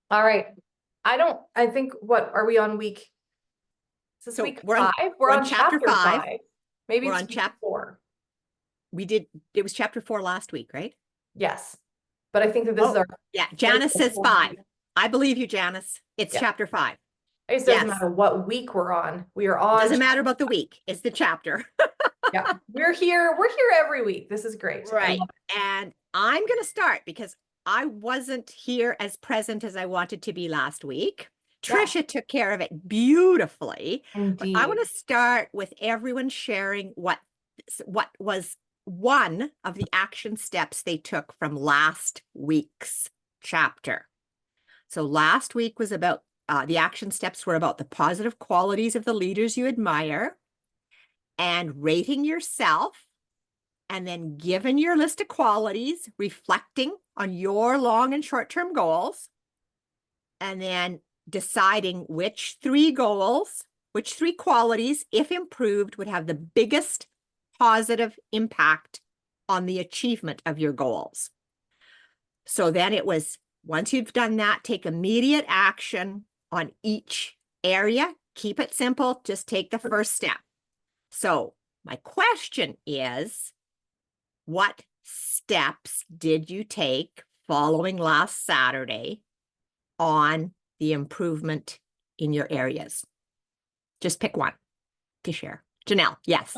All right. I think, what are we on week? Is this So week 5? We're we're on on chapter chapter 5. 5. Maybe We're it's on week 4. it was chapter 4 last week, right? Yes. But I think that this is Oh, our yeah. like Janice the says whole 5. week. I believe you, Janice. It's Yeah. chapter 5. It just doesn't Yes. matter what week we're on. We are It on. doesn't matter about the week. It's the chapter. Yeah. We're here. We're here every week. This is great. I Right. love And I'm going to start because I wasn't here as present as I wanted to be last week. it. Yeah. Trisha took care of it beautifully. But I want Indeed. to start with everyone sharing what was one of the action steps they took from last week's chapter. So last week was about the action steps were about the positive qualities of the leaders you admire and rating yourself, and then given your list of qualities, reflecting on your long and short-term goals, and then deciding which 3 goals, which 3 qualities, if improved, would have the biggest positive impact on the achievement of your goals. So then it was, once you've done that, take immediate action on each area. Keep it simple. Just take the first step. So my question is, what steps did you take following last Saturday on the improvement in your areas? Just pick one to share. Janelle, yes.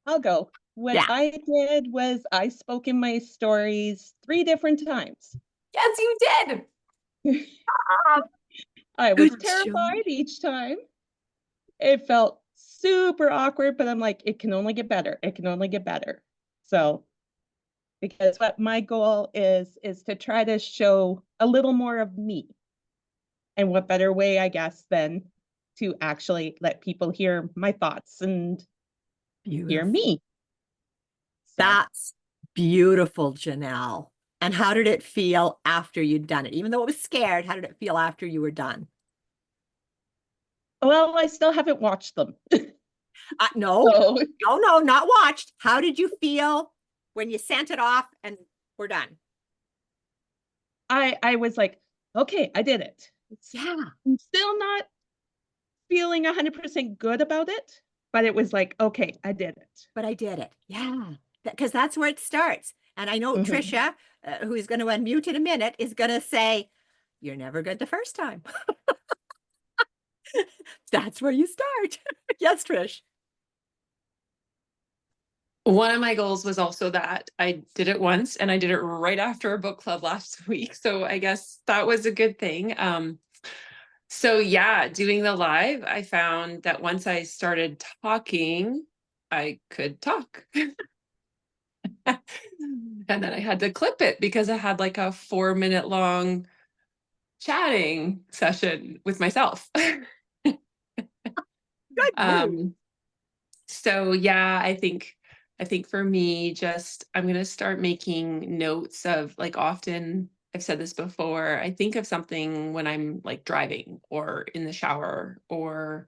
I'll go. What Yeah. I did was I spoke in my stories 3 different times. Yes, you did. I was Good terrified job. each time. It felt super awkward, but I'm like, it can only get better. It can only get better. So, because what my goal is to try to show a little more of me. And what better way, I guess, than to actually let people hear my thoughts and hear Beautiful. me. So, That's beautiful, Janelle. And how did it feel after you'd done it? Even though it was scared, how did it feel after you were done? well, I still haven't watched them. No, So no, not watched. How did you feel when you sent it off and we're done? I was like, okay, I did it. Yeah. I'm still not feeling 100% good about it, but it was like, okay, I did it. But I did it. Yeah. Because that's where it starts. And I know Mhm. Trisha, who is going to unmute in a minute, is going to say, you're never good the first time. That's where you start. Yes, Trish. One of my goals was also that I did it once and I did it right after a book club last week. So I guess that was a good thing. So yeah, doing the live, I found that once I started talking, I could talk. And then I had to clip it because I had like a 4-minute long chatting session with myself. Good move. So yeah, I think for me, just I'm gonna start making notes of, like, often I've said this before, I think of something when I'm like driving or in the shower or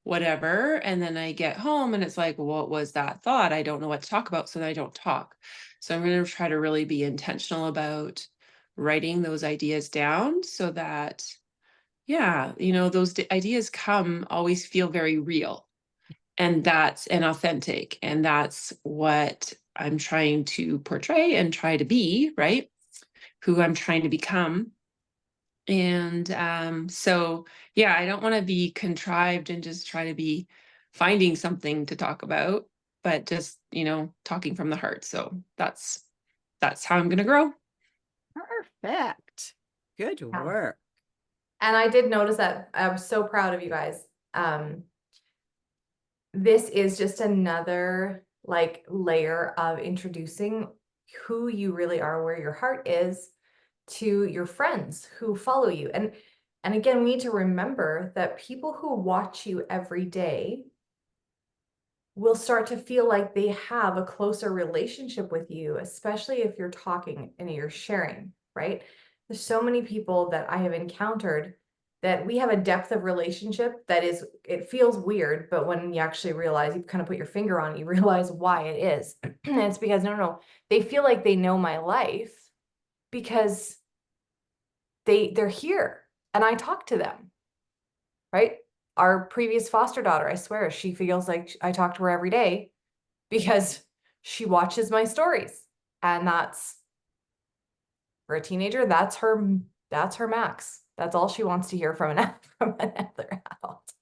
whatever, and then I get home and it's like, what was that thought? I don't know what to talk about, so then I don't talk. So I'm gonna try to really be intentional about writing those ideas down so that, yeah, those ideas always feel very real, and that's an authentic, and that's what I'm trying to portray and try to be, right? Who I'm trying to become. And so yeah, I don't want to be contrived and just try to be finding something to talk about, but just talking from the heart. So that's how I'm going to grow. Perfect. Good Yeah. work. And I did notice that. I'm so proud of you guys. This is just another like layer of introducing who you really are, where your heart is, to your friends who follow you. And again, we need to remember that people who watch you every day will start to feel like they have a closer relationship with you, especially if you're talking and you're sharing, right? There's so many people that I have encountered that we have a depth of relationship that is, it feels weird, but when you actually realize, you kind of put your finger on it, you realize why it is. And it's because, no, they feel like they know my life because they're here. and I talk to them, right? Our previous foster daughter, I swear, she feels like I talk to her every day because she watches my stories. And that's, for a teenager, that's her max. That's all she wants to hear from from another adult.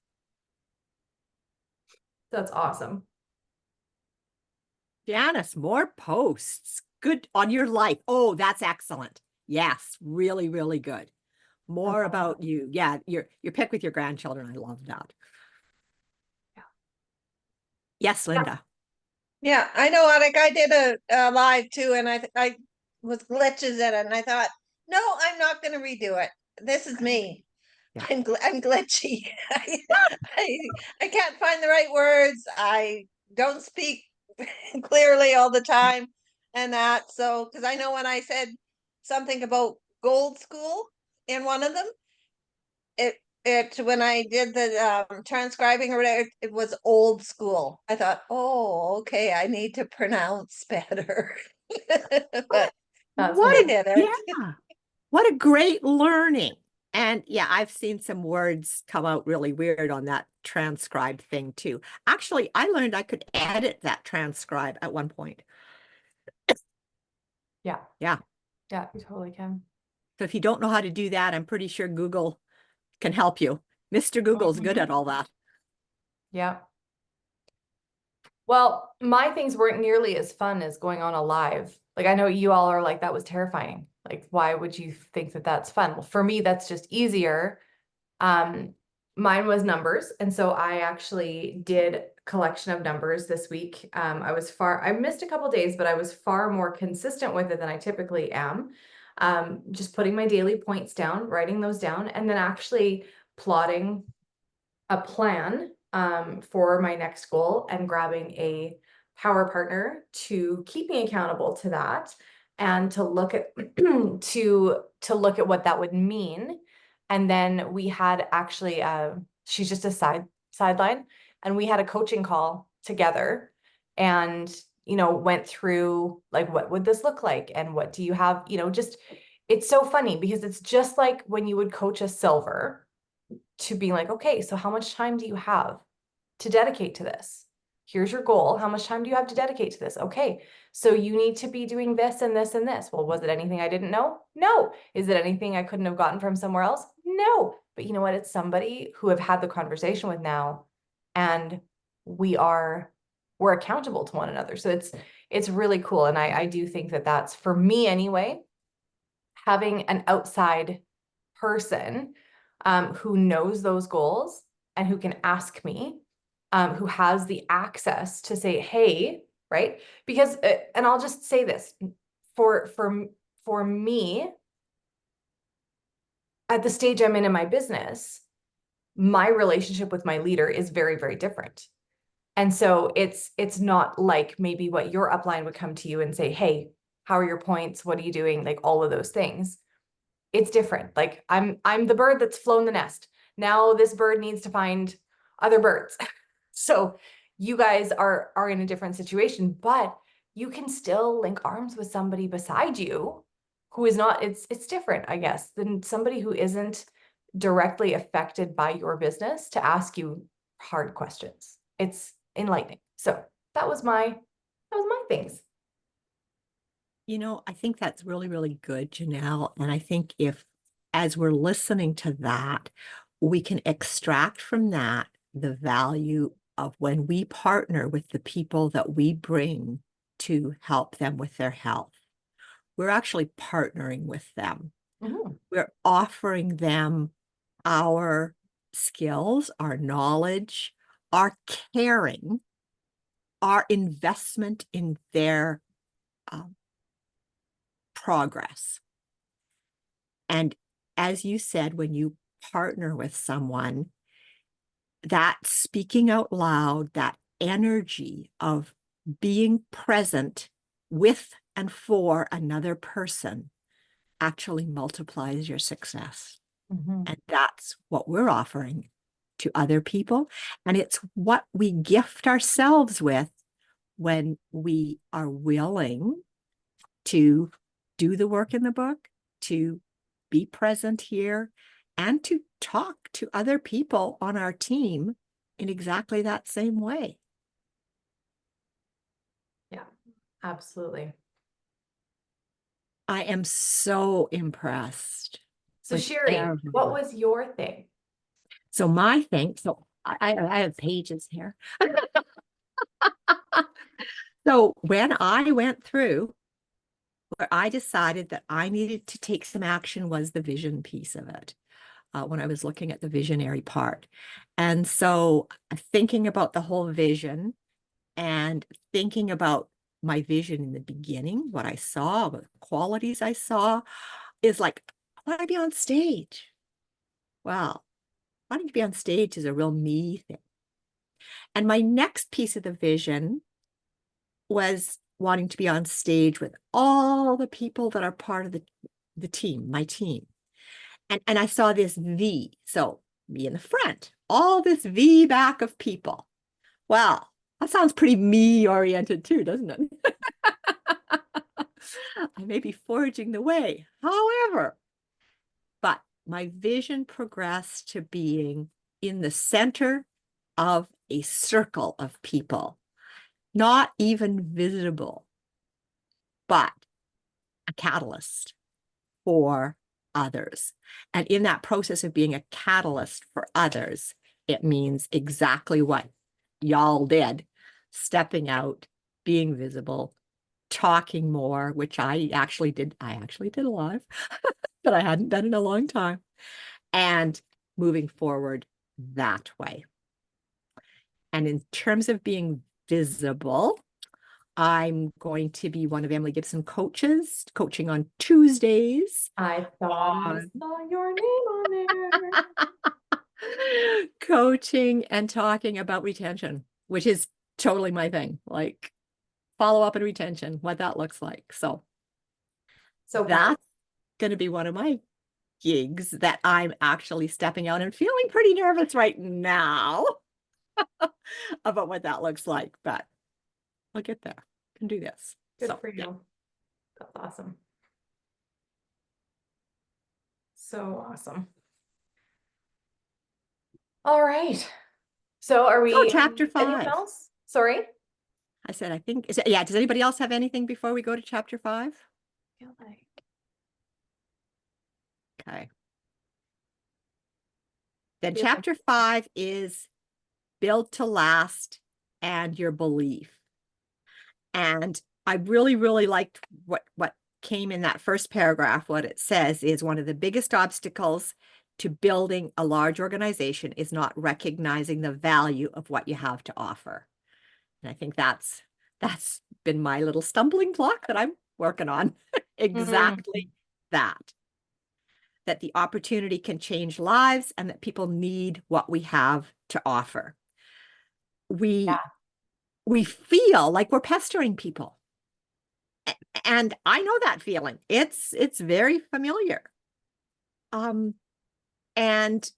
That's awesome. Janice, more posts. Good on your life. Oh, that's excellent. Yes, really, really good. More about you. Yeah, your pick with your grandchildren. I love that. Yeah. Yes, Linda. Yeah, I know, like I did a live too, and I was glitches in it, and I thought, no, I'm not gonna redo it. This is me. Yeah. I'm glitchy. I can't find the right words. I don't speak clearly all the time, and that so because I know when I said something about gold school in one of them, it when I did the transcribing or whatever, it was old school. I thought, oh, okay, I need to pronounce better. But That's What I a, did it. yeah. What a great learning. And yeah, I've seen some words come out really weird on that transcribed thing too. Actually, I learned I could edit that transcribe at one point. Yeah. Yeah. Yeah, you totally can. So if you don't know how to do that, I'm pretty sure Google can help you. Mr. Google's good at all that. Yeah. Well, my things weren't nearly as fun as going on a live. Like, I know you all are like, that was terrifying. Like, why would you think that that's fun? Well, for me, that's just easier. Mine was numbers. And so I actually did collection of numbers this week. I missed a couple days, but I was far more consistent with it than I typically am. Just putting my daily points down, writing those down, and then actually plotting a plan for my next goal and grabbing a power partner to keep me accountable to that and to look at to look at what that would mean. And then we had actually she's just a sideline, and we had a coaching call together and went through like, what would this look like and what do you have, just it's so funny because it's just like when you would coach a silver to be like, okay, so how much time do you have to dedicate to this? Here's your goal. How much time do you have to dedicate to this? Okay, so you need to be doing this and this and this. Well, was it anything I didn't know? No. Is it anything I couldn't have gotten from somewhere else? No. But you know what? It's somebody who I've had the conversation with now, and we're accountable to one another. So it's really cool. And I do think that that's, for me anyway, having an outside person who knows those goals and who can ask me, who has the access to say, hey, right? Because, and I'll just say this, for me, at the stage I'm in my business, my relationship with my leader is very, very different. And so it's not like maybe what your upline would come to you and say, hey, how are your points? What are you doing? Like all of those things. It's different. Like I'm the bird that's flown the nest. Now this bird needs to find other birds. So you guys are in a different situation, but you can still link arms with somebody beside you who is not, it's different, I guess, than somebody who isn't directly affected by your business to ask you hard questions. It's enlightening. So that was my things. I think that's really, really good, Janelle. And I think as we're listening to that, we can extract from that the value of when we partner with the people that we bring to help them with their health. We're actually partnering with them. Mm-hmm. We're offering them our skills, our knowledge, our caring, our investment in their progress. And as you said, when you partner with someone, that speaking out loud, that energy of being present with and for another person actually multiplies your success. Mm-hmm. And that's what we're offering to other people. And it's what we gift ourselves with when we are willing to do the work in the book, to be present here and to talk to other people on our team in exactly that same way. Absolutely. I am so impressed. So with Sherry, what everyone. was your thing? So my thing, so I have pages here. So when I went through, where I decided that I needed to take some action was the vision piece of it. When I was looking at the visionary part. And so thinking about the whole vision and thinking about my vision in the beginning, what I saw, what qualities I saw, is like, I want to be on stage. Well, wanting to be on stage is a real me thing. And my next piece of the vision was wanting to be on stage with all the people that are part of the team, my team. And I saw this V. So me in the front, all this V back of people. Well, that sounds pretty me oriented too, doesn't it? I may be forging the way. However, but my vision progressed to being in the center of a circle of people, not even visible, but a catalyst for others. And in that process of being a catalyst for others, it means exactly what y'all did, stepping out, being visible, talking more, which I actually did. I actually did a lot that I hadn't done in a long time, and moving forward that way. And in terms of being visible, I'm going to be one of Emily Gibson coaches, coaching on Tuesdays. I thought I saw your name on there. Coaching and talking about retention, which is totally my thing, like follow up and retention, what that looks like. So that's going to be one of my gigs that I'm actually stepping out and feeling pretty nervous right now about what that looks like, but I'll get there. Can do this. Good So, for you. That's awesome. So awesome. All right. So are we chapter anyone 5. else? Sorry? I said, I think, yeah, does anybody else have anything before we go to chapter 5? I feel like Okay. Then Yeah. chapter 5 is build to last and your belief. And I really, really liked what came in that first paragraph. What it says is one of the biggest obstacles to building a large organization is not recognizing the value of what you have to offer. And I think that's been my little stumbling block that I'm working on. Exactly that the opportunity can change lives and that people need what we have to offer. We feel like we're pestering people. And I know that feeling. It's very familiar. And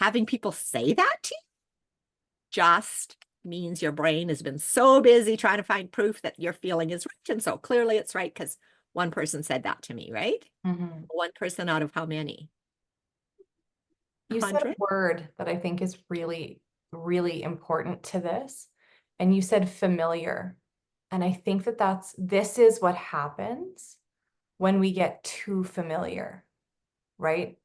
having people say that to you just means your brain has been so busy trying to find proof that your feeling is right. And so clearly it's right because one person said that to me, right? One person out of how many? You said 100? a word that I think is really, really important to this. And you said familiar. And I think that this is what happens when we get too familiar, right?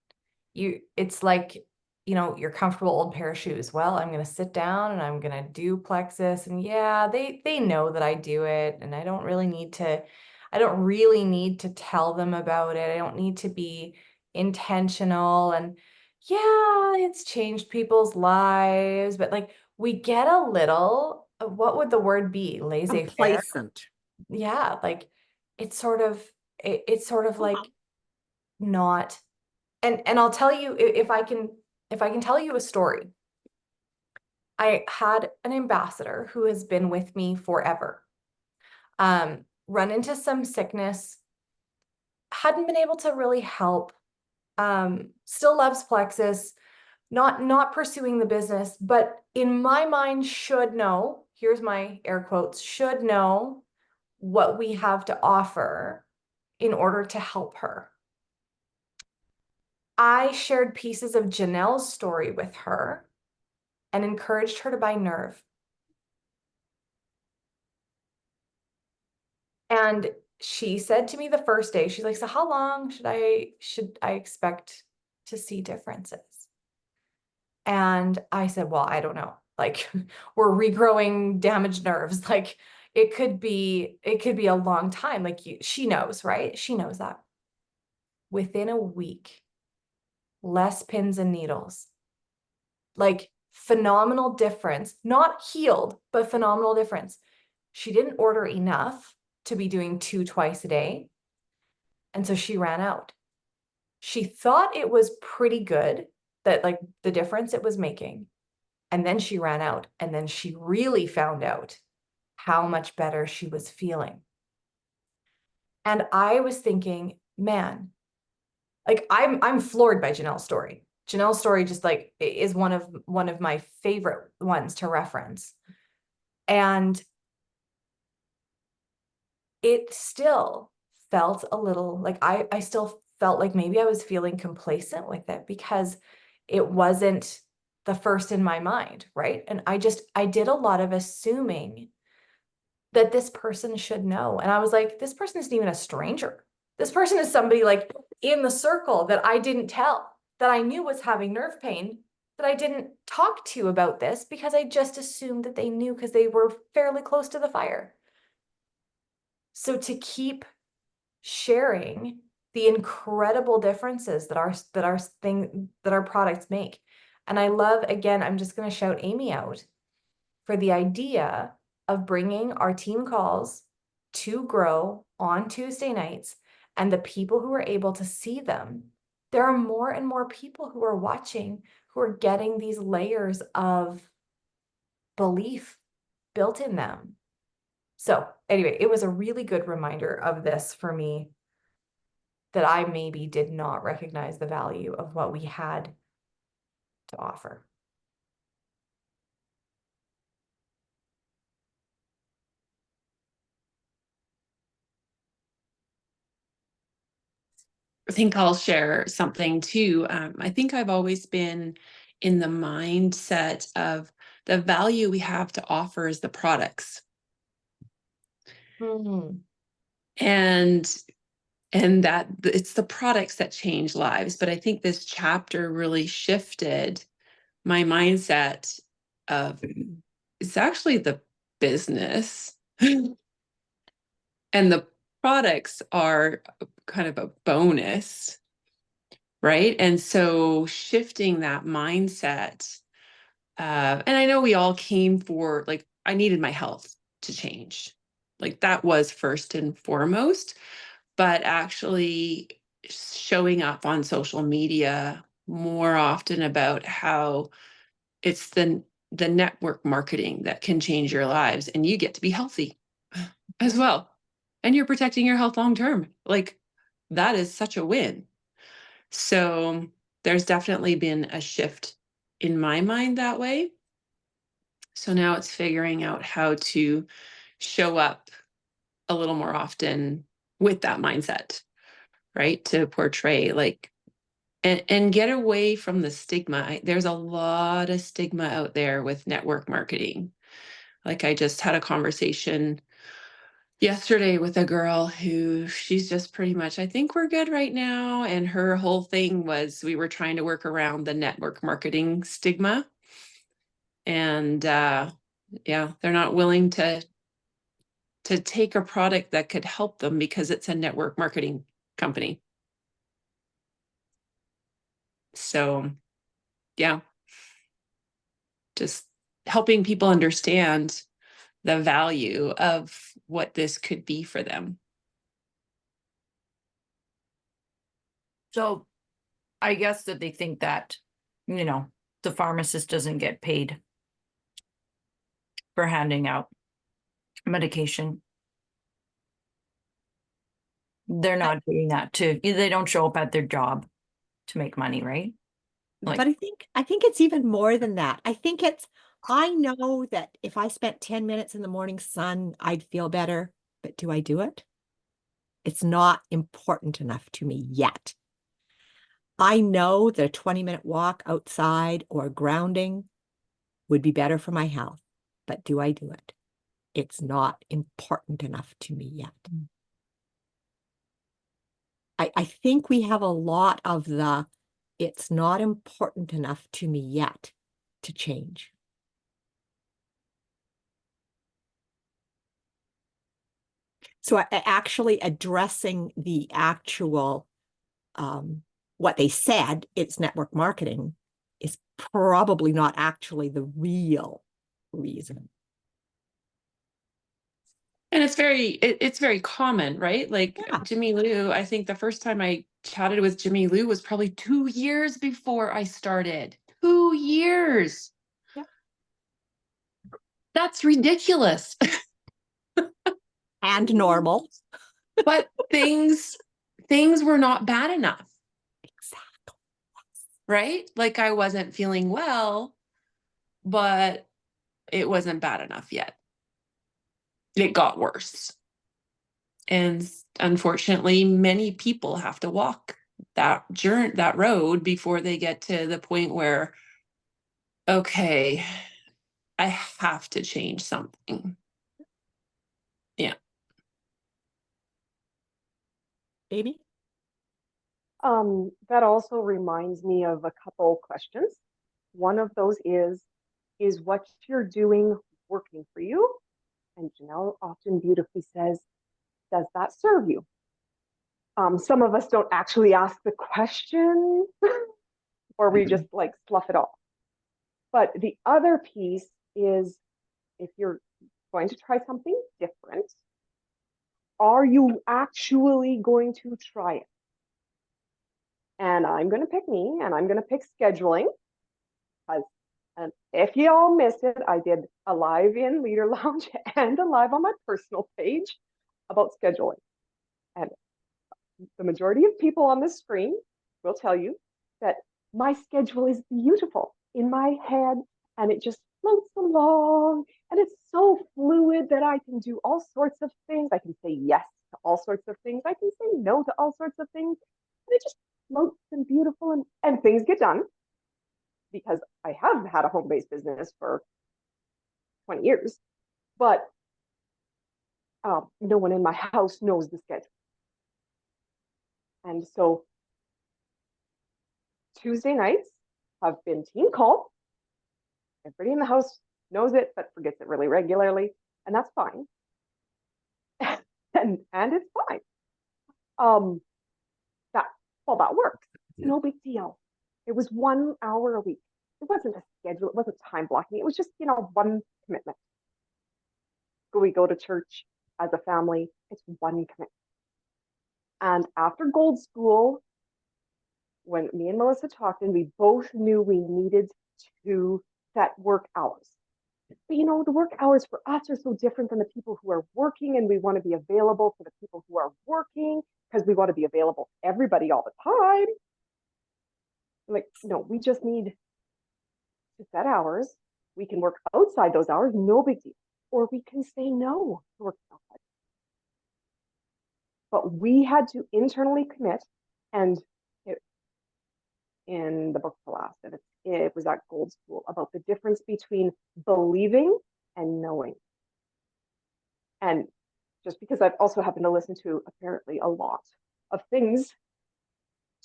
It's like, your comfortable old pair of shoes. Well, I'm going to sit down and I'm going to do plexus, and yeah, they know that I do it, and I don't really need to tell them about it. I don't need to be intentional. And yeah, it's changed people's lives, but like we get a little, what would the word be? Laissez-faire. Complacent. Yeah, like it's sort of like not. And I'll tell you, if I can tell you a story. I had an ambassador who has been with me forever. Run into some sickness, hadn't been able to really help. Still loves plexus, not pursuing the business, but in my mind should know, here's my air quotes, should know what we have to offer in order to help her. I shared pieces of Janelle's story with her and encouraged her to buy Nerve. And she said to me the first day, she's like, so how long should I expect to see differences? And I said, well, I don't know. Like, we're regrowing damaged nerves. Like, it could be a long time. Like, she knows, right? She knows that. Within a week, less pins and needles. Like, phenomenal difference. Not healed, but phenomenal difference. She didn't order enough to be doing 2 twice a day. And so she ran out. She thought it was pretty good, that like the difference it was making. And then she ran out, and then she really found out how much better she was feeling. And I was thinking, man, like I'm floored by Janelle's story. Janelle's story just like is one of my favorite ones to reference. And it still felt a little like I still felt like maybe I was feeling complacent with it because it wasn't the first in my mind, right? And I did a lot of assuming that this person should know. And I was like, this person isn't even a stranger. This person is somebody like in the circle that I didn't tell, that I knew was having nerve pain, that I didn't talk to about this because I just assumed that they knew because they were fairly close to the fire. So to keep sharing the incredible differences that our products make. And I love, again, I'm just going to shout Amy out for the idea of bringing our team calls to Grow on Tuesday nights, and the people who are able to see them. There are more and more people who are watching, who are getting these layers of belief built in them. So anyway, it was a really good reminder of this for me, that I maybe did not recognize the value of what we had to offer. I think I'll share something too. I think I've always been in the mindset of the value we have to offer is the products. And that it's the products that change lives. But I think this chapter really shifted my mindset of it's actually the business and the products are kind of a bonus, right? And so shifting that mindset, and I know we all came for, like, I needed my health to change. Like that was first and foremost, but actually showing up on social media more often about how it's the network marketing that can change your lives, and you get to be healthy as well. And you're protecting your health long term. Like that is such a win. So there's definitely been a shift in my mind that way. So now it's figuring out how to show up a little more often with that mindset, right? To portray like, and get away from the stigma. There's a lot of stigma out there with network marketing. Like I just had a conversation yesterday with a girl who she's just pretty much, I think we're good right now. And her whole thing was we were trying to work around the network marketing stigma. And yeah, they're not willing to take a product that could help them because it's a network marketing company. So yeah, just helping people understand the value of what this could be for them. So I guess that they think that, the pharmacist doesn't get paid for handing out medication. They're not doing that they don't show up at their job to make money, right? Like, But I think it's even more than that. I know that if I spent 10 minutes in the morning sun, I'd feel better. But do I do it? It's not important enough to me yet. I know the 20-minute walk outside or grounding would be better for my health, but do I do it? It's not important enough to me yet. I think we have a lot of the it's not important enough to me yet to change. So actually addressing the actual what they said, it's network marketing, is probably not actually the real reason. And it's very common, right? Like Yeah. Jimmy Lou, I think the first time I chatted with Jimmy Lou was probably 2 years before I started. 2 years. Yeah. That's ridiculous. And normal. But things were not bad enough, Exactly. right? Like I wasn't feeling well, but it wasn't bad enough yet. It got worse. And unfortunately, many people have to walk that road before they get to the point where, okay, I have to change something. Yeah. Amy? That also reminds me of a couple questions. One of those is what you're doing working for you? And Janelle often beautifully says, does that serve you? Some of us don't actually ask the question or we just like slough it off. But the other piece is if you're going to try something different, are you actually going to try it? And I'm going to pick me and I'm going to pick scheduling. And if you all missed it, I did a live in Leader Lounge and a live on my personal page about scheduling. And the majority of people on this screen will tell you that my schedule is beautiful in my head and it just floats along and it's so fluid that I can do all sorts of things. I can say yes to all sorts of things. I can say no to all sorts of things. And it just floats and beautiful and things get done because I have had a home-based business for 20 years, but no one in my house knows the schedule. And so Tuesday nights have been team call. Everybody in the house knows it, but forgets it really regularly, and that's fine. and it's fine. That works. It's no big deal. It was 1 hour a week. It wasn't a schedule. It wasn't time blocking. It was just, one commitment. We go to church as a family. It's one commitment. And after Gold School, when me and Melissa talked, and we both knew we needed to set work hours. But the work hours for us are so different than the people who are working, and we want to be available for the people who are working because we want to be available for everybody all the time. Like, no, we just need to set hours. We can work outside those hours, no big deal. Or we can say no to working outside. But we had to internally commit, and in the book The Last, and it was at Gold School, about the difference between believing and knowing. And just because I've also happened to listen to apparently a lot of things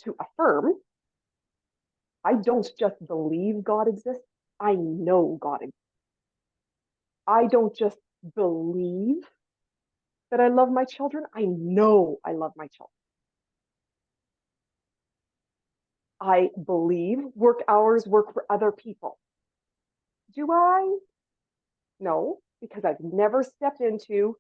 to affirm, I don't just believe God exists, I know God exists. I don't just believe that I love my children, I know I love my children. I believe work hours work for other people. Do I? No, because I've never stepped into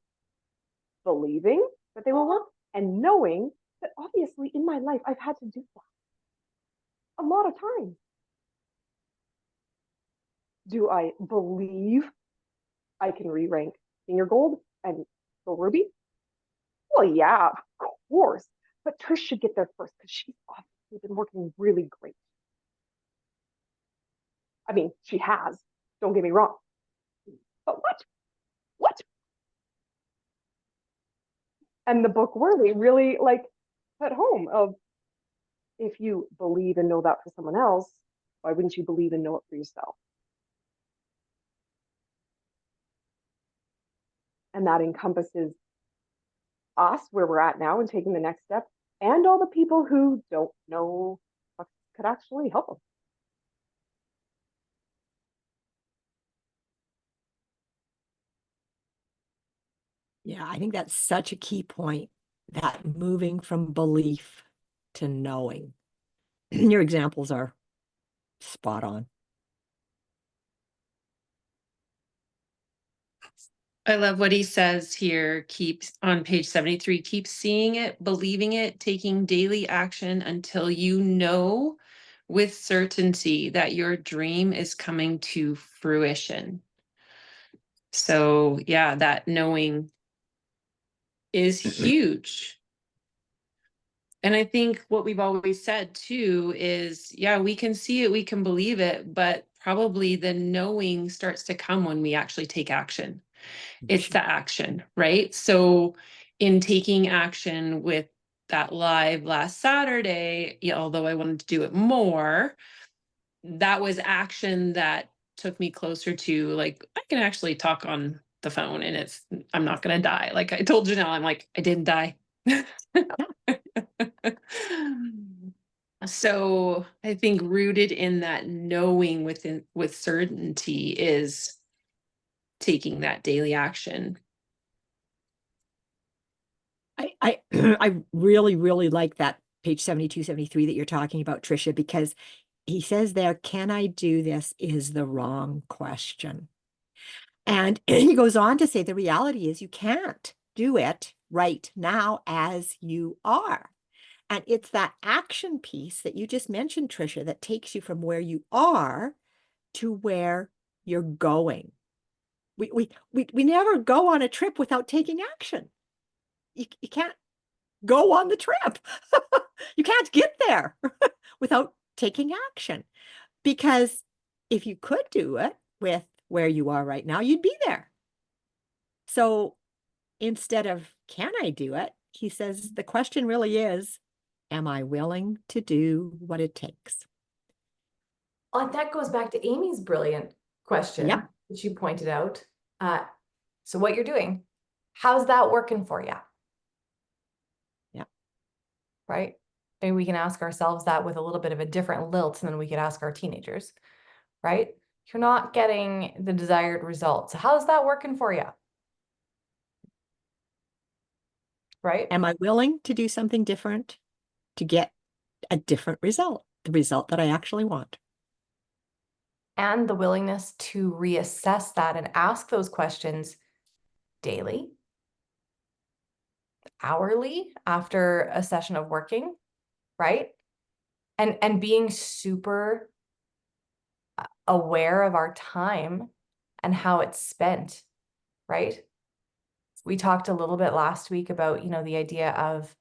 believing that they will work and knowing that obviously in my life I've had to do that a lot of times. Do I believe I can re-rank Senior Gold and Gold Ruby? Well, yeah, of course. But Trish should get there first because she's obviously been working really great. I mean, she has, don't get me wrong. But what? And the book Worthy really put home of if you believe and know that for someone else, why wouldn't you believe and know it for yourself? And that encompasses us where we're at now and taking the next step, and all the people who don't know what could actually help them. Yeah, I think that's such a key point, that moving from belief to knowing. Your examples are spot on. I love what he says here, keeps on page 73, keep seeing it, believing it, taking daily action until you know with certainty that your dream is coming to fruition. So yeah, that knowing is huge. And I think what we've always said too is, yeah, we can see it, we can believe it, but probably the knowing starts to come when we actually take action. It's the action, right? So in taking action with that live last Saturday, yeah, although I wanted to do it more, that was action that took me closer to, like, I can actually talk on the phone and I'm not going to die. Like I told Janelle, I'm like, I didn't die. So I think rooted in that knowing with certainty is taking that daily action. I I really, really like that page 72, 73 that you're talking about, Tricia, because he says there, can I do this is the wrong question. And he goes on to say the reality is you can't do it right now as you are. And it's that action piece that you just mentioned, Tricia, that takes you from where you are to where you're going. We never go on a trip without taking action. You can't go on the trip. You can't get there without taking action. Because if you could do it with where you are right now, you'd be there. So instead of, can I do it? He says, the question really is, am I willing to do what it takes? Oh, that goes back to Amy's brilliant question Yep. that she pointed out. So what you're doing, how's that working for you? Yeah. Right? Maybe we can ask ourselves that with a little bit of a different lilt than we could ask our teenagers, right? You're not getting the desired results. How's that working for you? Right? Am I willing to do something different to get a different result, the result that I actually want? And the willingness to reassess that and ask those questions daily, hourly, after a session of working, right? And being super aware of our time and how it's spent, right? We talked a little bit last week about, the idea of,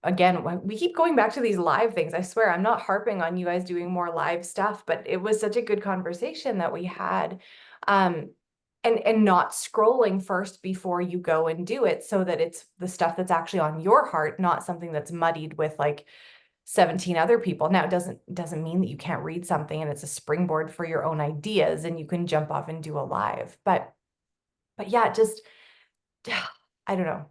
again, we keep going back to these live things. I swear, I'm not harping on you guys doing more live stuff, but it was such a good conversation that we had. And not scrolling first before you go and do it, so that it's the stuff that's actually on your heart, not something that's muddied with like 17 other people. Now, it doesn't mean that you can't read something and it's a springboard for your own ideas and you can jump off and do a live. But yeah, just I don't know.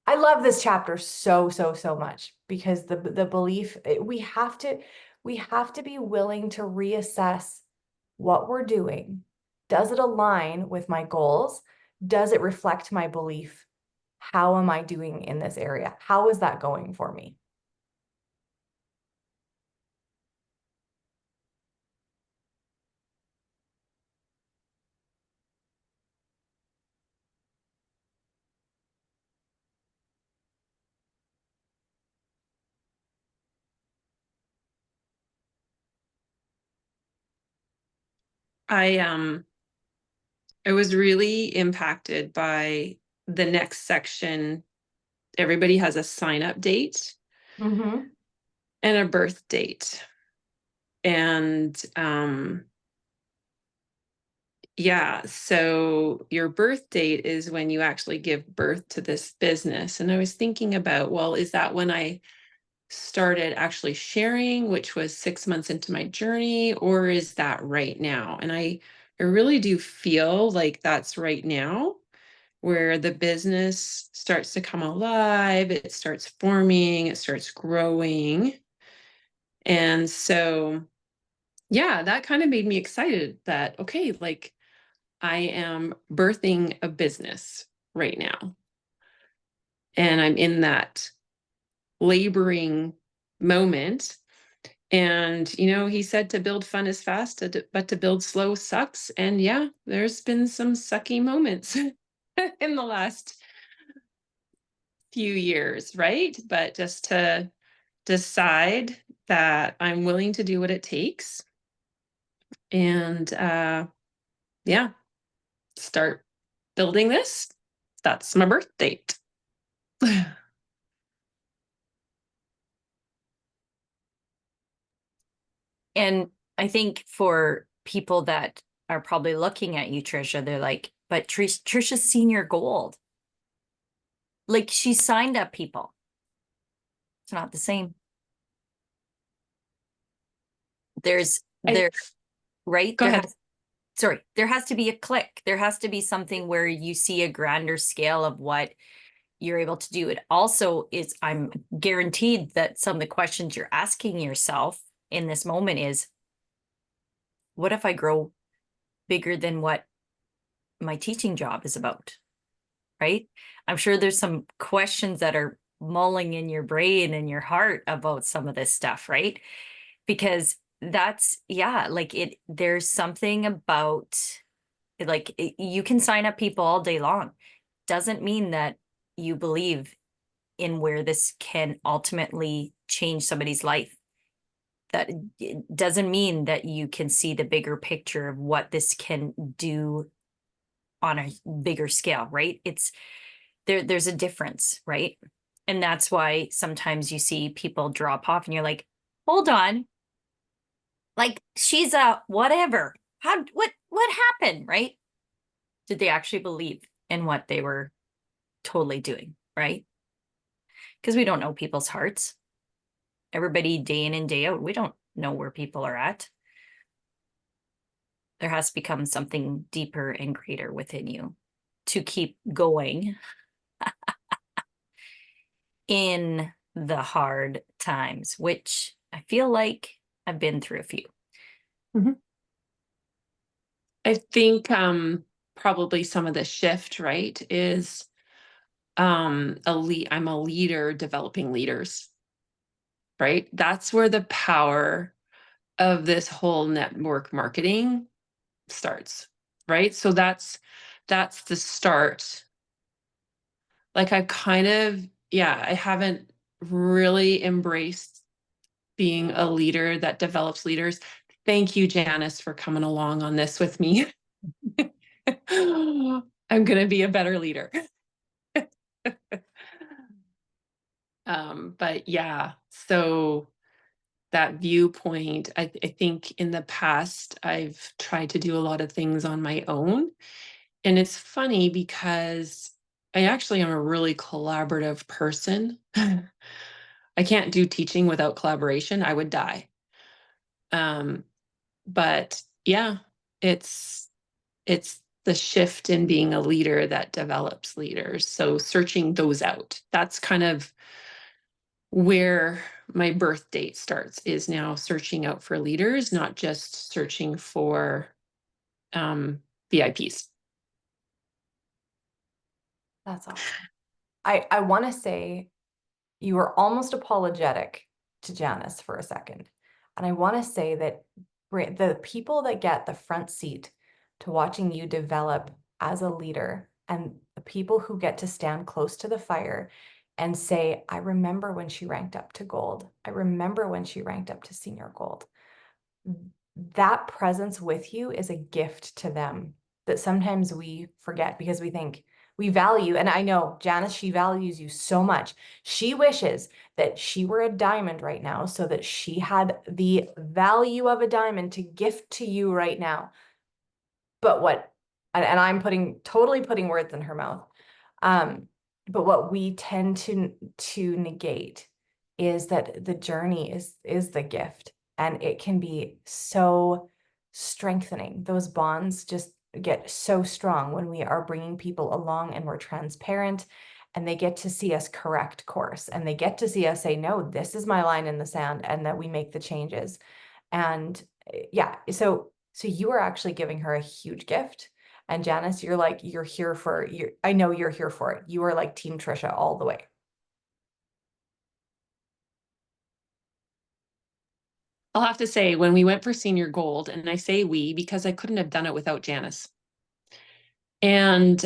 I love this chapter so much, because the belief, we have to be willing to reassess what we're doing. Does it align with my goals? Does it reflect my belief? How am I doing in this area? How is that going for me? I was really impacted by the next section. Everybody has a sign-up date Mm-hmm. and a birth date. And yeah, so your birth date is when you actually give birth to this business. And I was thinking about, well, is that when I started actually sharing, which was 6 months into my journey, or is that right now? And I really do feel like that's right now, where the business starts to come alive, it starts forming, it starts growing. And so, yeah, that kind of made me excited that, okay, like I am birthing a business right now. And I'm in that laboring moment. And, he said to build fun is fast, but to build slow sucks. And yeah, there's been some sucky moments in the last few years, right? But just to decide that I'm willing to do what it takes and yeah, start building this. That's my birth date. And I think for people that are probably looking at you, Trisha, they're like, but Trisha's senior gold. Like she signed up people. It's not the same. There's I- right? Go There ahead. there has to be a click. There has to be something where you see a grander scale of what you're able to do. It also is, I'm guaranteed that some of the questions you're asking yourself in this moment is, what if I grow bigger than what my teaching job is about? Right? I'm sure there's some questions that are mulling in your brain and your heart about some of this stuff, right? Because that's, yeah, like there's something about, like, you can sign up people all day long. Doesn't mean that you believe in where this can ultimately change somebody's life. That it doesn't mean that you can see the bigger picture of what this can do on a bigger scale, right? There's a difference, right? And that's why sometimes you see people drop off and you're like, hold on, like she's a whatever. What happened, right? Did they actually believe in what they were totally doing, right? Because we don't know people's hearts. Everybody day in and day out, we don't know where people are at. There has to become something deeper and greater within you to keep going in the hard times, which I feel like I've been through a few. I think probably some of the shift, right, is I'm a leader developing leaders, right? That's where the power of this whole network marketing starts, right? So that's the start. Like I haven't really embraced being a leader that develops leaders. Thank you, Janice, for coming along on this with me. I'm going to be a better leader. But yeah, so that viewpoint, I think in the past, I've tried to do a lot of things on my own. And it's funny because I actually am a really collaborative person. I can't do teaching without collaboration. I would die. But yeah, it's the shift in being a leader that develops leaders. So searching those out, that's kind of where my birth date starts, is now searching out for leaders, not just searching for VIPs. That's awesome. I want to say you were almost apologetic to Janice for a second. And I want to say that the people that get the front seat to watching you develop as a leader, and the people who get to stand close to the fire and say, I remember when she ranked up to gold. I remember when she ranked up to senior gold. That presence with you is a gift to them that sometimes we forget because we think we value. And I know Janice, she values you so much. She wishes that she were a diamond right now so that she had the value of a diamond to gift to you right now. but and I'm totally putting words in her mouth. But what we tend to negate is that the journey is the gift, and it can be so strengthening. Those bonds just get so strong when we are bringing people along and we're transparent, and they get to see us correct course, and they get to see us say, no, this is my line in the sand, and that we make the changes. And yeah, so you are actually giving her a huge gift. And Janice, you're here for I know you're here for it. You are like Team Trisha all the way. I'll have to say, when we went for senior gold, and I say we because I couldn't have done it without Janice. And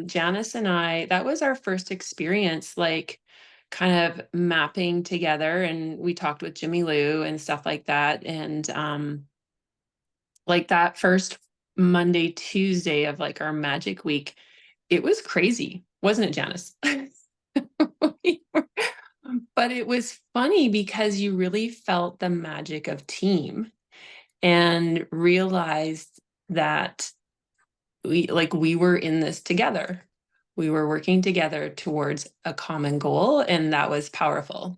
Janice and I, that was our first experience, like kind of mapping together. And we talked with Jimmy Lou and stuff like that. And like that first Monday, Tuesday of like our magic week, it was crazy, wasn't it, Janice? But it was funny because you really felt the magic of team and realized that we were in this together. We were working together towards a common goal, and that was powerful.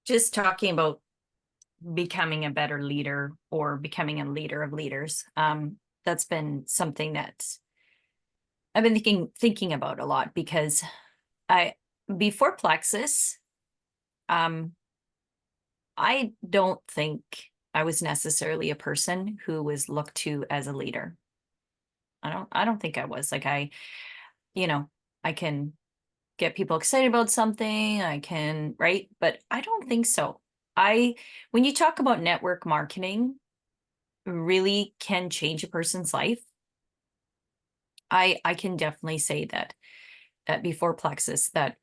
Just talking about becoming a better leader or becoming a leader of leaders. That's been something that I've been thinking about a lot, because before Plexus, I don't think I was necessarily a person who was looked to as a leader. I don't think I was. Like, I can get people excited about something, I can, right? But I don't think so. When you talk about network marketing really can change a person's life, I can definitely say that before Plexus, that,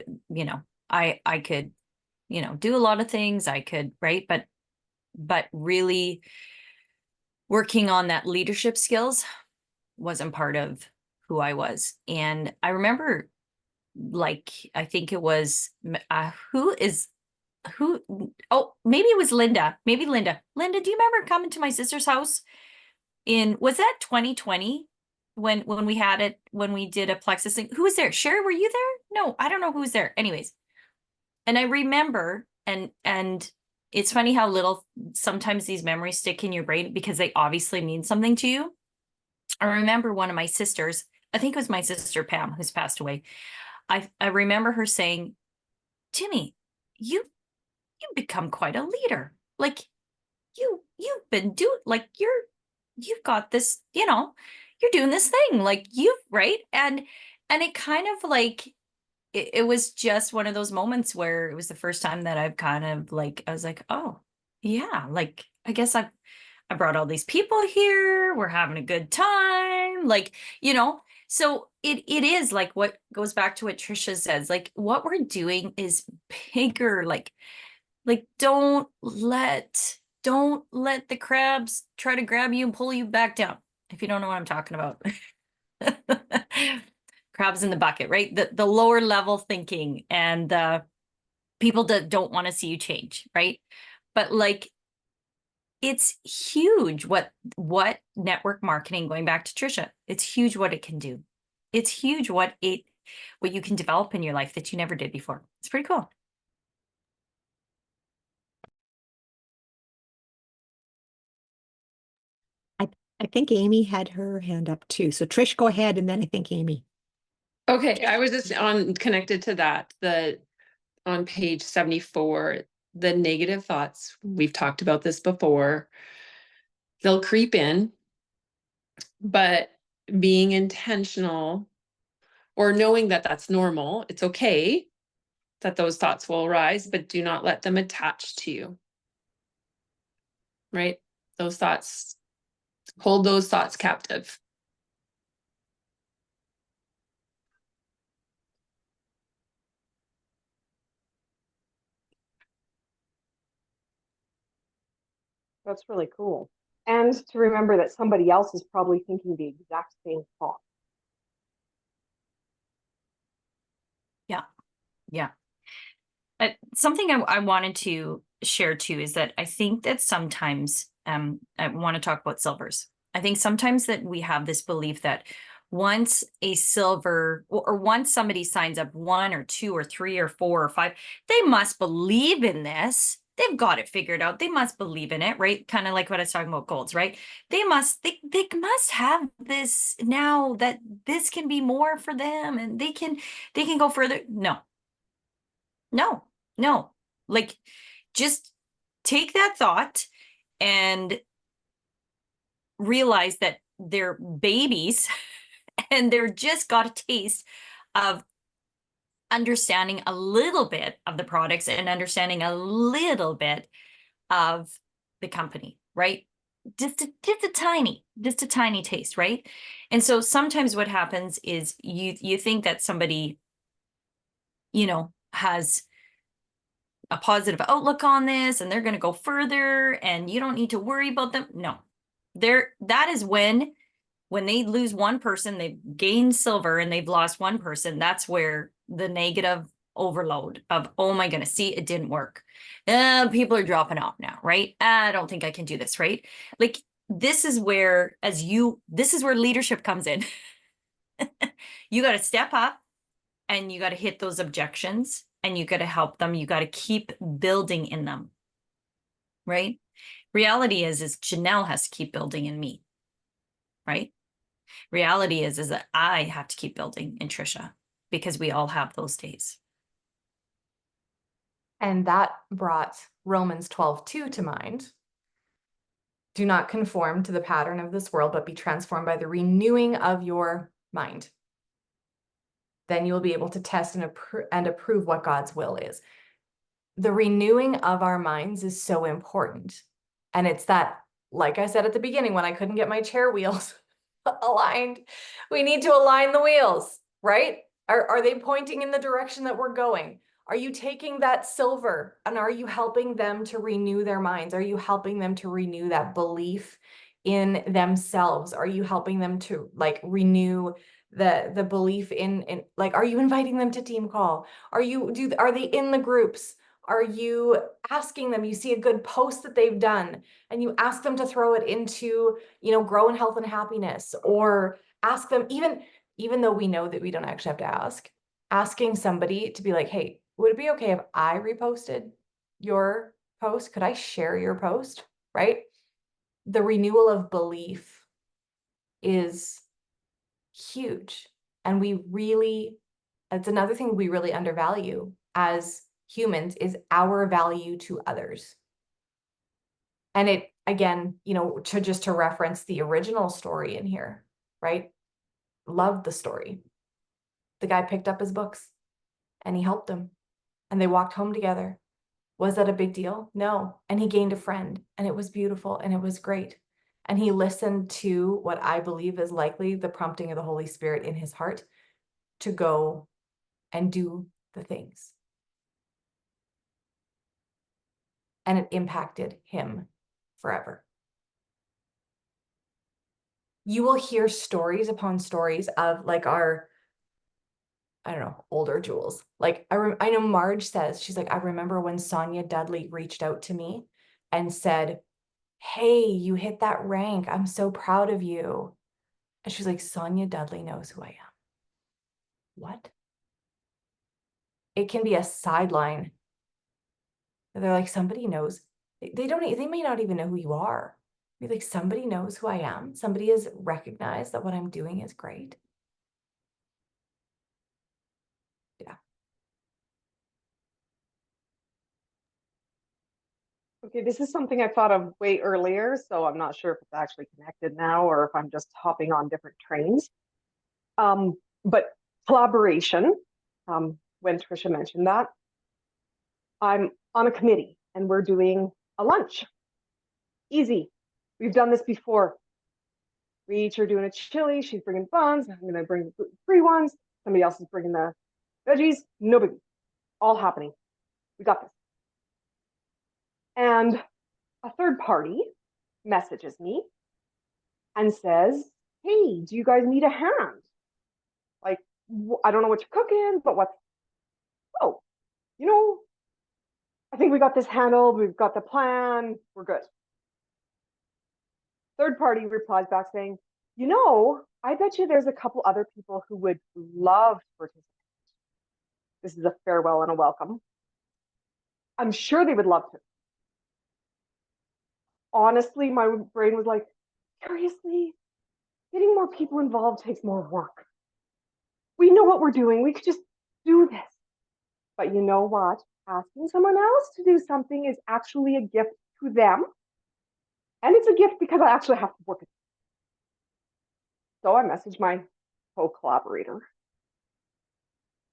I could, do a lot of things, I could, right? But really working on that leadership skills wasn't part of who I was. And I remember, like, I think it was, oh, maybe it was Linda. Maybe Linda. Linda, do you remember coming to my sister's house was that 2020 when we did a Plexus thing? Who was there? Sherry, were you there? No, I don't know who was there. Anyways. And I remember, and it's funny how little sometimes these memories stick in your brain because they obviously mean something to you. I remember one of my sisters, I think it was my sister Pam, who's passed away. I remember her saying, Timmy, you've become quite a leader. Like, you've been like you've got this, you're doing this thing, like right? And it kind of like it was just one of those moments where it was the first time that I've kind of like, I was like, oh yeah, like I guess I brought all these people here, we're having a good time, like, so it is like what goes back to what Trisha says, like what we're doing is bigger, like don't let the crabs try to grab you and pull you back down, if you don't know what I'm talking about. Crabs in the bucket, right? The lower level thinking and the people that don't want to see you change, right? But like, it's huge what network marketing, going back to Trisha, it's huge what it can do. It's huge what you can develop in your life that you never did before. It's pretty cool. I think Amy had her hand up too. So Trish, go ahead, and then I think Amy. Okay, I was just connected to that, on page 74, the negative thoughts, we've talked about this before, they'll creep in, but being intentional or knowing that that's normal, it's okay that those thoughts will arise, but do not let them attach to you, right? Those thoughts, hold those thoughts captive. That's really cool. and to remember that somebody else is probably thinking the exact same thought. Yeah. Something I wanted to share too is that I think that sometimes I want to talk about silvers. I think sometimes that we have this belief that once a silver or once somebody signs up 1 or 2 or 3 or 4 or 5, they must believe in this. They've got it figured out. They must believe in it, right? Kind of like what I was talking about golds, right? They must have this now, that this can be more for them and they can go further. No. Like, just take that thought and realize that they're babies and they're just got a taste of understanding a little bit of the products and understanding a little bit of the company, right? Just a tiny taste, right? And so sometimes what happens is you think that somebody, has a positive outlook on this and they're going to go further and you don't need to worry about them. No, that is when they lose one person, they've gained silver and they've lost one person. That's where the negative overload of, oh my goodness, see, it didn't work. People are dropping off now, right? I don't think I can do this, right? Like, this is where leadership comes in. You got to step up and you got to hit those objections and you got to help them. You got to keep building in them, right? Reality is Janelle has to keep building in me, right? Reality is that I have to keep building in Trisha, because we all have those days. And that brought Romans 12:2 to mind. Do not conform to the pattern of this world, but be transformed by the renewing of your mind. Then you will be able to test and approve what God's will is. The renewing of our minds is so important. And it's that, like I said at the beginning, when I couldn't get my chair wheels aligned, we need to align the wheels, right? Are they pointing in the direction that we're going? Are you taking that silver and are you helping them to renew their minds? Are you helping them to renew that belief in themselves? Are you helping them to renew the belief in like, are you inviting them to team call? Are they in the groups? Are you asking them, you see a good post that they've done and you ask them to throw it into, Grow in Health and Happiness, or ask them, even though we know that we don't actually have to asking somebody to be like, hey, would it be okay if I reposted your post? Could I share your post? Right? The renewal of belief is huge. And it's another thing we really undervalue as humans, is our value to others. And it, again, to reference the original story in here, right? Loved the story. The guy picked up his books and he helped him and they walked home together. Was that a big deal? No. And he gained a friend and it was beautiful and it was great. And he listened to what I believe is likely the prompting of the Holy Spirit in his heart to go and do the things. And it impacted him forever. You will hear stories upon stories of our, I don't know, older Jules. I know Marge says, she's like, I remember when Sonia Dudley reached out to me and said, hey, you hit that rank. I'm so proud of you. And she's like, Sonia Dudley knows who I am. What? It can be a sideline. They're like, somebody knows. They may not even know who you are. Be like, somebody knows who I am. Somebody has recognized that what I'm doing is great. Yeah. Okay, this is something I thought of way earlier, so I'm not sure if it's actually connected now or if I'm just hopping on different trains. But collaboration, when Trisha mentioned that, I'm on a committee and we're doing a lunch. Easy. We've done this before. We each are doing a chili. She's bringing buns. I'm going to bring the free ones. Somebody else is bringing the veggies. No biggie. All happening. We got this. And a third party messages me and says, hey, do you guys need a hand? Like, I don't know what you're cooking, but oh, you know, I think we got this handled. We've got the plan. We're good. Third party replies back saying, you know, I bet you there's a couple other people who would love to participate. This is a farewell and a welcome. I'm sure they would love to. Honestly, my brain was like, seriously? Getting more people involved takes more work. We know what we're doing. We could just do this. But you know what? Asking someone else to do something is actually a gift to them. And it's a gift because I actually have to work it. So I messaged my co-collaborator.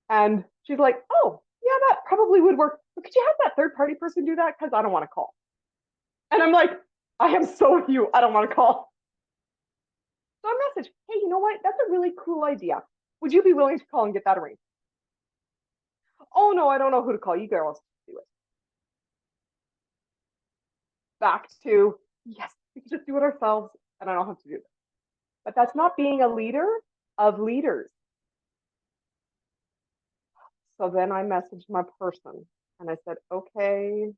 And she's like, oh, yeah, that probably would work. But could you have that third party person do that? Because I don't want to call. And I'm like, I am so with you. I don't want to call. So I messaged, hey, you know what? That's a really cool idea. Would you be willing to call and get that arranged? Oh, no, I don't know who to call. You girls do it. Back to, yes, we can just do it ourselves and I don't have to do this. But that's not being a leader of leaders. So then I messaged my person and I said, okay,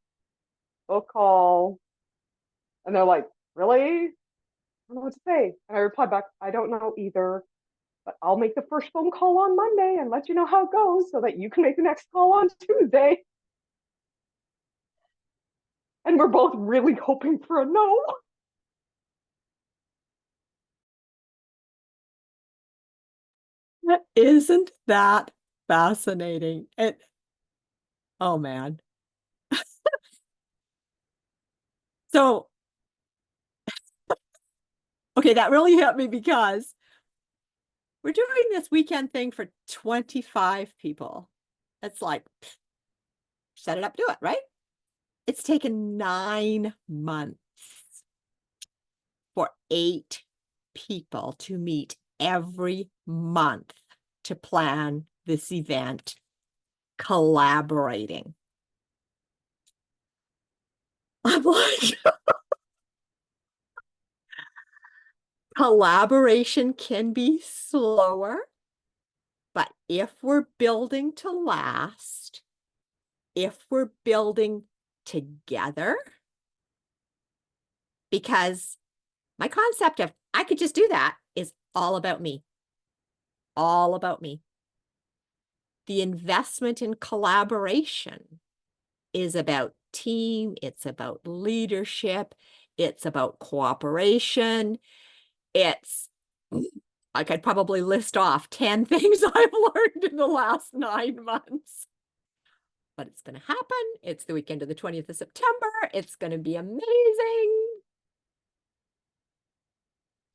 we'll call. And they're like, really? I don't know what to say. And I replied back, I don't know either, but I'll make the first phone call on Monday and let you know how it goes so that you can make the next call on Tuesday. And we're both really hoping for a no. Isn't that fascinating? Oh man. So, okay, that really hit me because we're doing this weekend thing for 25 people. It's like, set it up, do it, right? It's taken 9 months for 8 people to meet every month to plan this event, collaborating. I'm like, collaboration can be slower, but if we're building to last, if we're building together, because my concept of I could just do that is all about me. All about me. The investment in collaboration is about team, it's about leadership, it's about cooperation. It's, I could probably list off 10 things I've learned in the last 9 months. But it's going to happen. It's the weekend of the 20th of September. It's going to be amazing.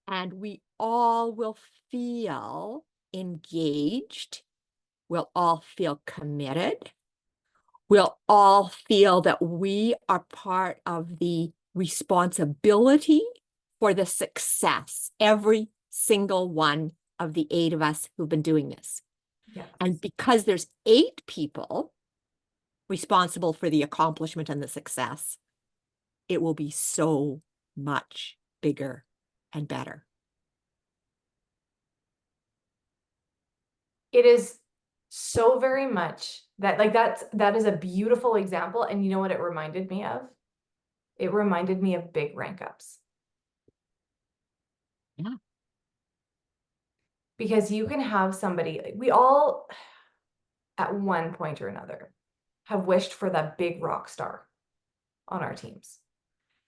And we all will feel engaged. We'll all feel committed. We'll all feel that we are part of the responsibility for the success, every single one of the 8 of us who've been doing this. Yes. And because there's 8 people responsible for the accomplishment and the success, it will be so much bigger and better. It is so very much that, like, that is a beautiful example. And you know what it reminded me of? It reminded me of big rank ups. Yeah. Because you can have somebody, like, we all at one point or another have wished for that big rock star on our teams.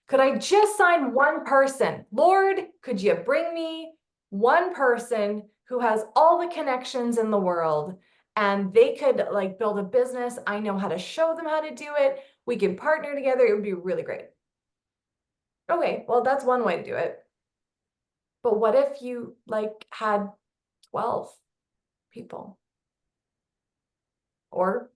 Could I just sign one person? Lord, could you bring me one person who has all the connections in the world and they could, like, build a business? I know how to show them how to do it. We can partner together. It would be really great. Okay, well, that's one way to do it. But what if you, like, had 12 people? Or,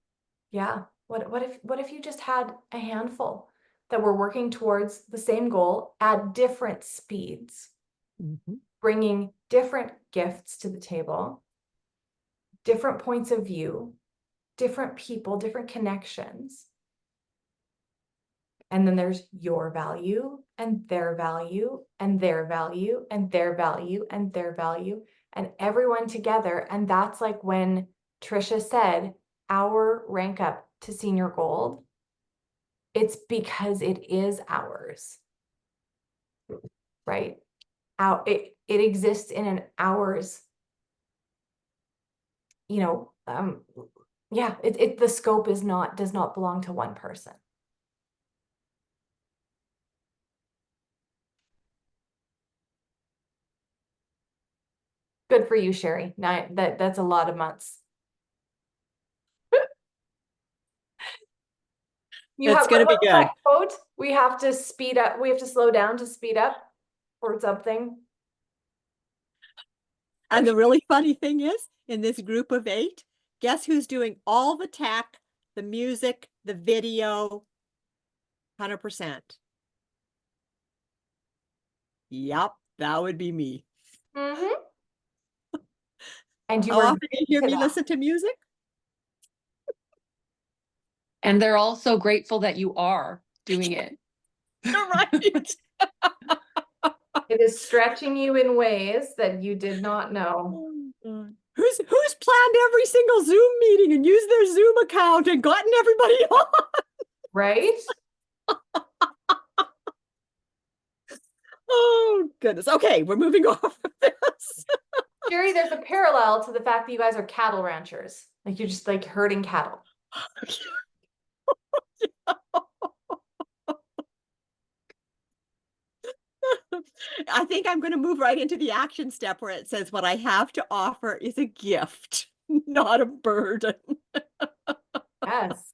yeah, what if you just had a handful that were working towards the same goal at different speeds, bringing different gifts to the table, different points of view, different people, different connections. And then there's your value and their value and their value and their value and their value and everyone together. And that's like when Trisha said, our rank up to senior gold. It's because it is ours, right? It exists in an ours, yeah, the scope does not belong to one person. Good for you, Sherry. That's a lot of months. It's gonna be good. Quote, we have to speed up. We have to slow down to speed up or something. And the really funny thing is, in this group of 8, guess who's doing all the tech, the music, the video, 100%. Yep, that would be me. Mm-hmm. And you How were often do you hear to me that. listen to music? And they're all so grateful that you are doing it. Right. It is stretching you in ways that you did not know. Who's planned every single Zoom meeting and used their Zoom account and gotten everybody on? Right? Oh, goodness. Okay, we're moving off of this. Sherry, there's a parallel to the fact that you guys are cattle ranchers. Like you're just like herding cattle. I think I'm going to move right into the action step where it says what I have to offer is a gift, not a burden. Yes.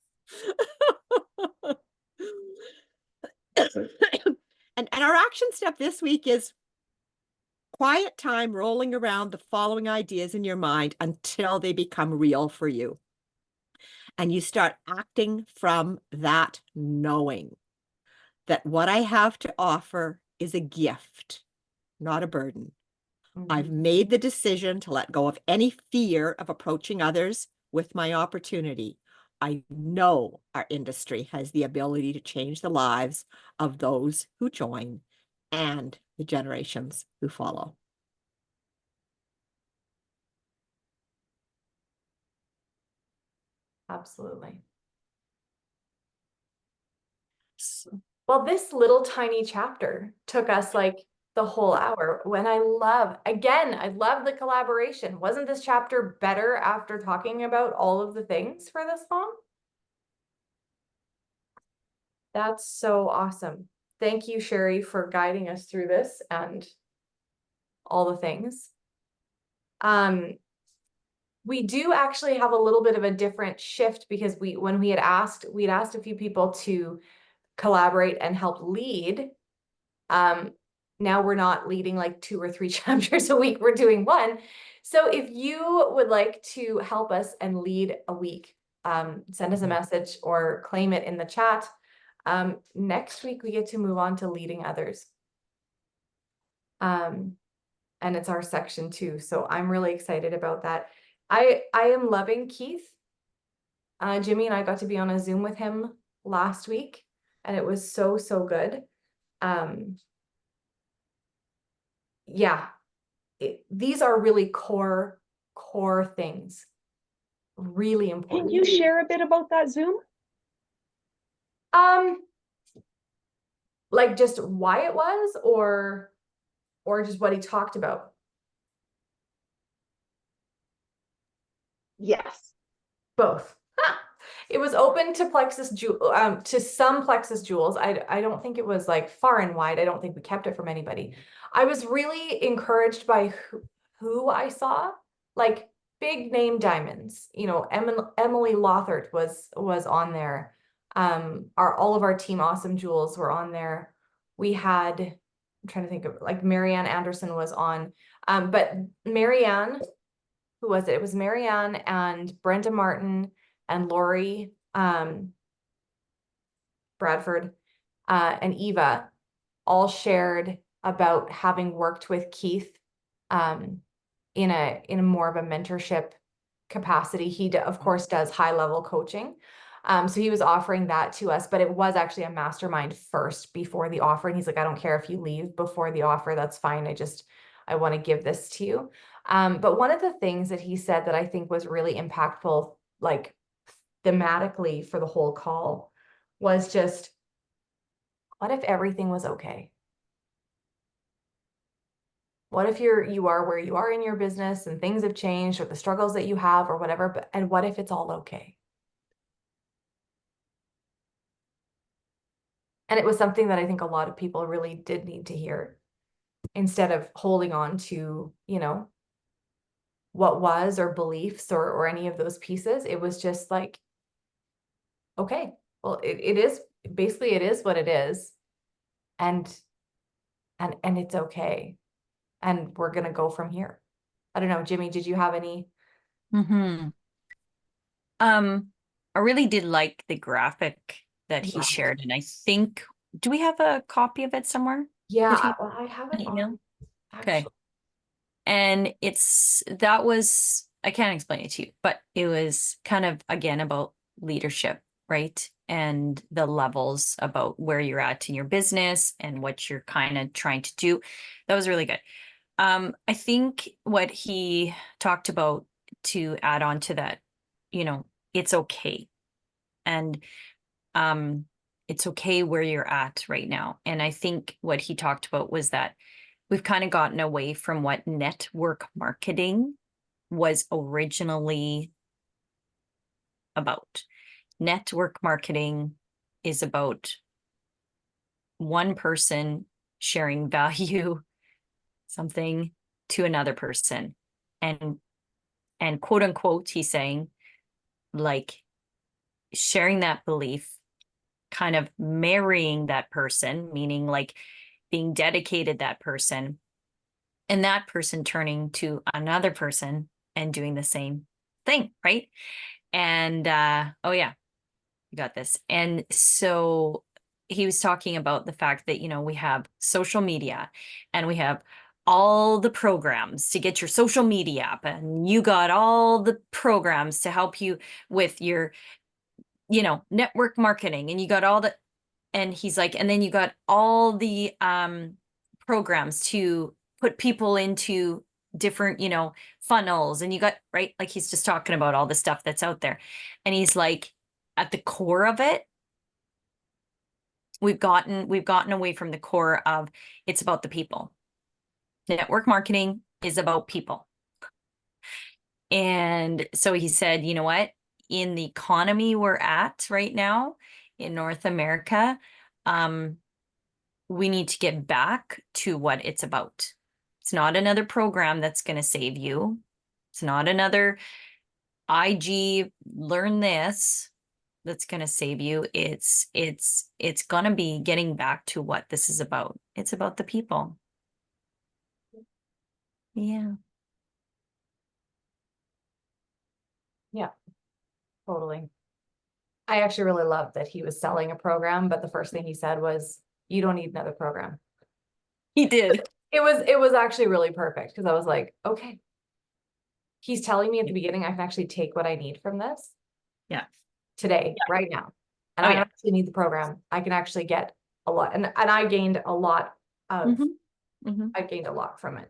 And our action step this week is quiet time rolling around the following ideas in your mind until they become real for you. And you start acting from that knowing that what I have to offer is a gift, not a burden. I've made the decision to let go of any fear of approaching others with my opportunity. I know our industry has the ability to change the lives of those who join and the generations who follow. Absolutely. Well, this little tiny chapter took us like the whole hour. I love the collaboration. Wasn't this chapter better after talking about all of the things for this long? That's so awesome. Thank you, Sherry, for guiding us through this and all the things. We do actually have a little bit of a different shift because we'd asked a few people to collaborate and help lead. Now we're not leading like 2 or 3 chapters a week, we're doing 1. So if you would like to help us and lead a week, send us a message or claim it in the chat. Next week we get to move on to leading others. And it's our section 2. So I'm really excited about that. I am loving Keith. Jimmy and I got to be on a Zoom with him last week and it was so good. Yeah, these are really core things, really important. Can you share a bit about that Zoom? Like just why it was or just what he talked about? Yes. Both. It was open to to some Plexus Jewels. I don't think it was like far and wide. I don't think we kept it from anybody. I was really encouraged by who I saw, like big name diamonds. Emily Lothert was on there. All of our Team Awesome Jewels were on there. We had, I'm trying to think of, like Marianne Anderson was on. But Marianne, who was it? It was Marianne and Brenda Martin and Lori Bradford and Eva all shared about having worked with Keith in a more of a mentorship capacity. He of course does high level coaching, So he was offering that to us, but it was actually a mastermind first before the offer. And he's like, I don't care if you leave before the offer, that's fine. I want to give this to you. But one of the things that he said that I think was really impactful, like thematically for the whole call, was just, what if everything was okay? What if you are where you are in your business and things have changed, or the struggles that you have or whatever, and what if it's all okay? And it was something that I think a lot of people really did need to hear, instead of holding on to, what was, or beliefs, or any of those pieces. It was just like, okay, well, it is basically, it is what it is. And it's okay. And we're gonna go from here. I don't know, Jimmy, did you have any? Mm-hmm. I really did like the graphic that he Yeah. shared, and I think, do we have a copy of it somewhere? Yeah, Did he- I have it email? on, Okay. actually. And that was, I can't explain it to you, but it was kind of, again, about leadership, right? And the levels about where you're at in your business and what you're kind of trying to do. That was really good. I think what he talked about, to add on to that, it's okay. And it's okay where you're at right now. And I think what he talked about was that we've kind of gotten away from what network marketing was originally about. Network marketing is about one person sharing value, something, to another person. And quote unquote, he's saying, like, sharing that belief, kind of marrying that person, meaning like being dedicated that person, and that person turning to another person and doing the same thing, right? And oh yeah, you got this. And so he was talking about the fact that, we have social media, and we have all the programs to get your social media up, and you got all the programs to help you with your, network marketing, and you got all the, and he's like, and then you got all the programs to put people into different, funnels, and you got, right? Like, he's just talking about all the stuff that's out there. And he's like, at the core of it, we've gotten away from the core of, it's about the people. Network marketing is about people. And so he said, you know what, in the economy we're at right now in North America, we need to get back to what it's about. It's not another program that's going to save you. It's not another IG learn this that's going to save you. It's going to be getting back to what this is about. It's about the people. Yeah. Yeah, totally. I actually really loved that he was selling a program, but the first thing he said was, you don't need another program. He did. It was actually really perfect, because I was like, okay. He's telling me at the beginning, I can actually take what I need from this. Yeah. Today, right now. And Oh, I yeah. don't actually need the program. I can actually get a lot. And I gained a lot of, I gained a lot from it.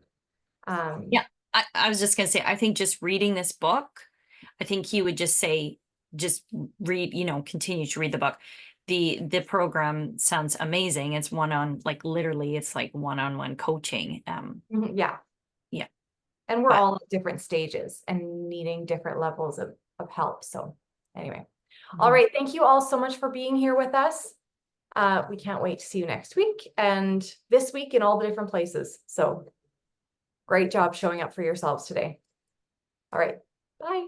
Yeah. I was just going to say, I think just reading this book, I think he would just say, just read, continue to read the book. The program sounds amazing. It's literally it's like one-on-one coaching. Yeah. Yeah. And we're But- all at different stages and needing different levels of help. So anyway, all right. Thank you all so much for being here with us. We can't wait to see you next week and this week in all the different places. So great job showing up for yourselves today. All right. Bye.